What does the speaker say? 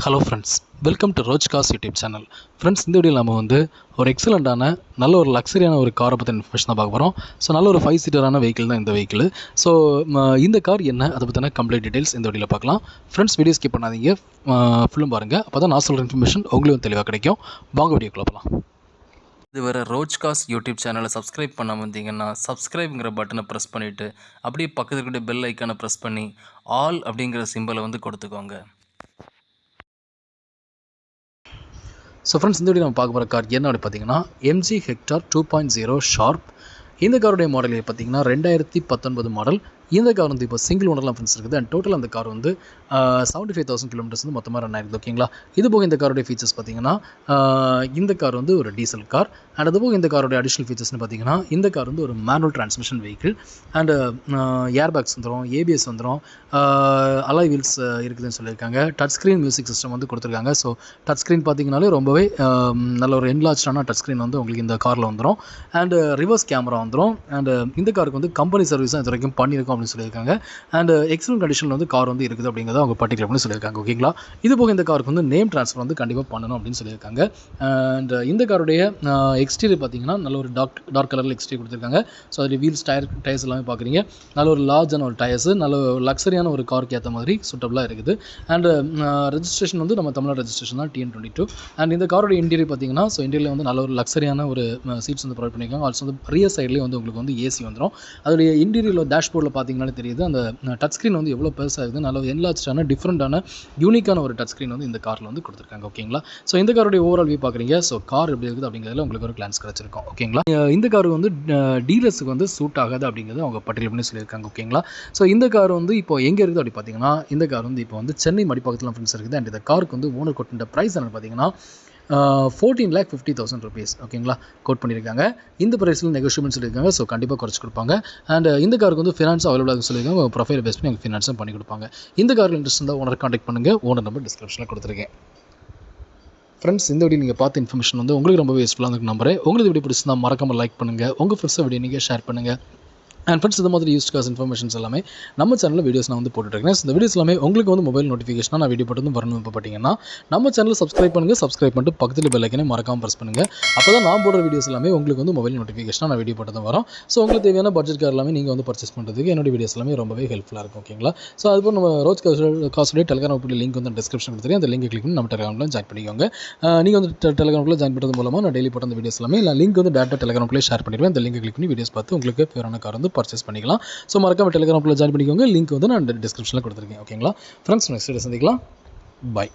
Hello friends, welcome to Roj cars YouTube channel. Friends, இந்த வீடியோவில் நம்ம வந்து ஒரு எக்ஸலண்ட்டான நல்ல ஒரு லக்ஸரியான ஒரு காரை பற்றி இன்ஃபர்மேஷன் தான் பார்க்க போகிறோம். ஸோ நல்ல ஒரு 5 சீட்டரான வெஹிக்கிள் தான் இந்த வெஹிக்கிள். ஸோ இந்த கார் என்ன, அதை பற்றின கம்ப்ளீட் டீடைல்ஸ் இந்த வீடியோவில் பார்க்கலாம். ஃப்ரெண்ட்ஸ், வீடியோ ஸ்கிப் பண்ணாதீங்க, ஃபுல்லும் பாருங்கள். அப்போ தான் நான் சொல்கிற இன்ஃபர்மேஷன் உங்களுக்கு தெளிவாக கிடைக்கும். வாங்க வீடியோக்குள்ள போகலாம். இதுவரை ரோஜ் காஸ் யூடியூப் சேனலை சப்ஸ்கிரைப் பண்ண வந்தீங்கன்னா சப்ஸ்கிரைப்ங்கிற பட்டனை ப்ரெஸ் பண்ணிவிட்டு அப்படியே பக்கத்தில் இருக்கிற பெல் ஐக்கானை ப்ரெஸ் பண்ணி ஆல் அப்படிங்கிற சிம்பிளை வந்து கொடுத்துக்கோங்க. ஸோ ஃப்ரெண்ட்ஸ், இந்த வீடியோ நம்ம பார்க்க போகிற கார் என்ன அப்படி பார்த்தீங்கன்னா MG ஹெக்டார் 2.0 ஷார்ப். இந்த காருடைய மாடல் பார்த்தீங்கன்னா 2019 மாடல். இந்த கார் வந்து இப்போ சிங்கிள் ஓனர்லாம் ஃப்ரெண்ட்ஸ் இருக்குது. அண்ட் டோட்டல் அந்த கார் வந்து 75,000 கிலோமீட்டர்ஸ் வந்து மொத்தமாக ரன் ஆகிருக்கு. ஓகேங்களா? இது போக இந்த காரோடைய ஃபீச்சர்ஸ் பார்த்தீங்கன்னா இந்த கார் வந்து ஒரு டீசல் கார். அண்ட் அது போக இந்த காரோடைய அடிஷனல் ஃபீச்சர்ஸ்னு பார்த்தீங்கன்னா இந்த கார் வந்து ஒரு manual transmission vehicle. And air bags வந்துடும், ABS வந்துடும், அலாய் வீல்ஸ் இருக்குதுன்னு சொல்லியிருக்காங்க. டச் ஸ்க்ரீன் மியூசிக் சிஸ்டம் வந்து கொடுத்துருக்காங்க. ஸோ டச் ஸ்க்ரீன் பார்த்தீங்கன்னாலே ரொம்பவே நல்ல ஒரு என்லார்ஜான டச் ஸ்க்ரீன் வந்து உங்களுக்கு இந்த காரில் வந்துடும். அண்டு ரிவர்ஸ் கேமரா வந்துடும். அண்டு இந்த காருக்கு வந்து கம்பெனி சர்வீஸ் தான் இது வரைக்கும் பண்ணியிருக்கோம் அப்படின்னு சொல்லியிருக்காங்க. அண்ட் எக்ஸலன்ட் கண்டிஷனில் வந்து கார் வந்து இருக்குது அப்படிங்கிறத அவங்க பர்டிகுலர் பண்ணி சொல்லியிருக்காங்க. ஓகேங்களா? இது போக இந்த காருக்கு வந்து நேம் ட்ரான்ஸ்ஃபர் வந்து கண்டிப்பாக பண்ணணும் அப்படின்னு சொல்லியிருக்காங்க. அண்ட் இந்த காருடைய எக்ஸ்டீரியர் பார்த்தீங்கன்னா நல்ல ஒரு டார்க் கலரில் எக்ஸ்டீரியர் கொடுத்துருக்காங்க. ஸோ அதில் வீல்ஸ் டயர்ஸ் எல்லாமே பார்க்குறீங்க. நல்ல ஒரு லார்ஜான ஒரு டயர்ஸ், நல்ல லக்ஸரியான ஒரு காருக்கு ஏற்ற மாதிரி சூட்டபுளாக இருக்குது. அண்ட் ரெஜிஸ்ட்ரேஷன் வந்து நம்ம தமிழ்நாடு ரெஜிஸ்ட்ரேஷன் தான், TN22. அண்ட் இந்த காரோட இன்டீரியர் பார்த்தீங்கன்னா ஸோ இன்டீரியர் வந்து நல்ல ஒரு லக்ஸரியான ஒரு சீட்ஸ் வந்து ப்ரொவைட் பண்ணியிருக்காங்க. ஆல்சோ வந்து ரியர் சைட்லேயே வந்து உங்களுக்கு வந்து AC வந்துடும். அதோடைய இன்டீரியரில் டேஷ்போர்டில் பார்த்தீங்கன்னாலே தெரியுது அந்த டச் ஸ்க்ரீன் வந்து எவ்வளோ பெருசாக இருக்குது. நல்ல என்லார்ஜான டிஃப்ரெண்ட்டான யூனிக்கான ஒரு டச் ஸ்க்ரீன் வந்து இந்த காரில் வந்து கொடுத்துருக்காங்க. ஓகேங்களா? ஸோ இந்த காரோடைய ஓவரால் வியூ பார்க்குறீங்க. ஸோ கார் எப்படி இருக்குது அப்படிங்கிறதுல உங்களுக்கு ஒரு கிளான்ஸ் கிடச்சிருக்கும். ஓகேங்களா? இந்த கார் வந்து டீலர்ஸுக்கு வந்து சூட் ஆகாது அப்படிங்கிறது அவங்க பட்டியல் பண்ணி சொல்லியிருக்காங்க. ஓகேங்களா? ஸோ இந்த கார் வந்து இப்போ எங்கே இருக்குது அப்படி பார்த்தீங்கன்னா இந்த கார் வந்து இப்போ வந்து சென்னை மடிப்பாக்கத்தில் ஃப்ரெண்ட்ஸ் இருக்குது. அண்ட் இந்த காருக்கு வந்து ஓனர் கொட்ட ப்ரைஸ் என்னன்னு பார்த்தீங்கன்னா 14,50,000 rupees. ஓகேங்களா? கோட் பண்ணியிருக்காங்க. இந்த ப்ரைஸில் நெகோஷியபிள்னு சொல்லியிருக்காங்க. ஸோ கண்டிப்பாக குறைச்சி கொடுப்பாங்க. அண்ட் இந்த காருக்கு வந்து ஃபினான்ஸ் அவைலபிளாக சொல்லியிருக்காங்க. ப்ரொஃபைல் பேஸ் பண்ணி எனக்கு ஃபினான்ஸும் பண்ணி கொடுப்பாங்க. இந்த காருக்கு இன்ட்ரெஸ்ட் இருந்தால் ஓனர் கான்டாக்ட் பண்ணுங்கள். ஓனர் நம்பர் டிஸ்கிரிப்ஷனில் கொடுத்துருக்கேன். ஃப்ரெண்ட்ஸ், இந்த வீடியோ நீங்கள் பார்த்த இன்ஃபர்மேஷன் வந்து உங்களுக்கு ரொம்ப யூஸ்ஃபுல்லாக இருக்கும் நம்புறேன். உங்களுக்கு வீடியோ பிடிச்சிருந்தா மறக்காமல் லைக் பண்ணுங்கள். உங்கள் ஃப்ரெண்ட்ஸை வீடியோ நீங்கள் ஷேர் பண்ணுங்கள். அண்ட் ஃப்ரெண்ட்ஸ், இந்த மாதிரி யூஸ்ட் கார்ஸ் இன்ஃபர்மேஷன்ஸ் எல்லாமே நம்ம சேனலில் வீடியோஸ் நான் வந்து போட்டுருக்கேன். இந்த வீடியோஸ் எல்லாமே உங்களுக்கு வந்து மொபைல் நோட்டிஃபிகேஷனாக நான் வீடியோ போட்டு வரணும் இப்போ பார்த்தீங்கன்னா நம்ம சேனலில் சப்ஸ்கிரைப் பண்ணுங்கள். சப்ஸ்கிரைப் பண்ணிட்டு பக்கத்தில் பெல் ஐக்கனை மறக்காமல் ப்ரெஸ் பண்ணுங்கள். அப்போ தான் நான் போடுற வீடியோஸ் எல்லாமே உங்களுக்கு வந்து மொபைல் நோட்டிஃபிகேஷனாக நான் வீடியோ போட்டு வரோம். ஸோ உங்களுக்கு தேவையான பட்ஜெட் கார் எல்லாமே நீங்கள் வந்து பர்ச்சேஸ் பண்ணுறதுக்கு என்னோட வீடியோஸ் எல்லாமே ரொம்பவே ஹெல்ப்ஃபுல்லாக இருக்கும். ஓகேங்களா? ஸோ அதுபோல் நம்ம ரோஜ் காசுடைய டெலிகிராம் லிங்க் வந்து டிஸ்கிரிப்ஷன் கொடுத்துருக்கேன். அந்த லிங்க் கிளிக் பண்ணி நம்ம டெலிகிராமில் ஜாயின் பண்ணிக்கோங்க. நீங்கள் வந்து டெலிகிராமில் ஜாயின் பண்ணுறது மூலமாக நான் டெய்லி போட்ட அந்த வீடியோஸ் எல்லாமே இல்லை லிங்க் வந்து டேரெக்டாக டெலிகிராமில் ஷேர் பண்ணிடுவேன். அந்த லிங்க் கிளிக் பண்ணி வீடியோஸ் பார்த்து உங்களுக்கு ஃபேவரான கார் வந்து பர்ச்சேஸ் பண்ணிக்கலாம். ஸோ மறக்காம டெலிகிராமில் ஜாயின் பண்ணிக்கோங்க. லிங்க் வந்து நான் டிஸ்கிரிப்ஷனில் கொடுத்துருக்கேன். ஓகேங்களா? ஃப்ரெண்ட்ஸ், நெக்ஸ்ட் வீடியோ சந்திக்கலாம். பை.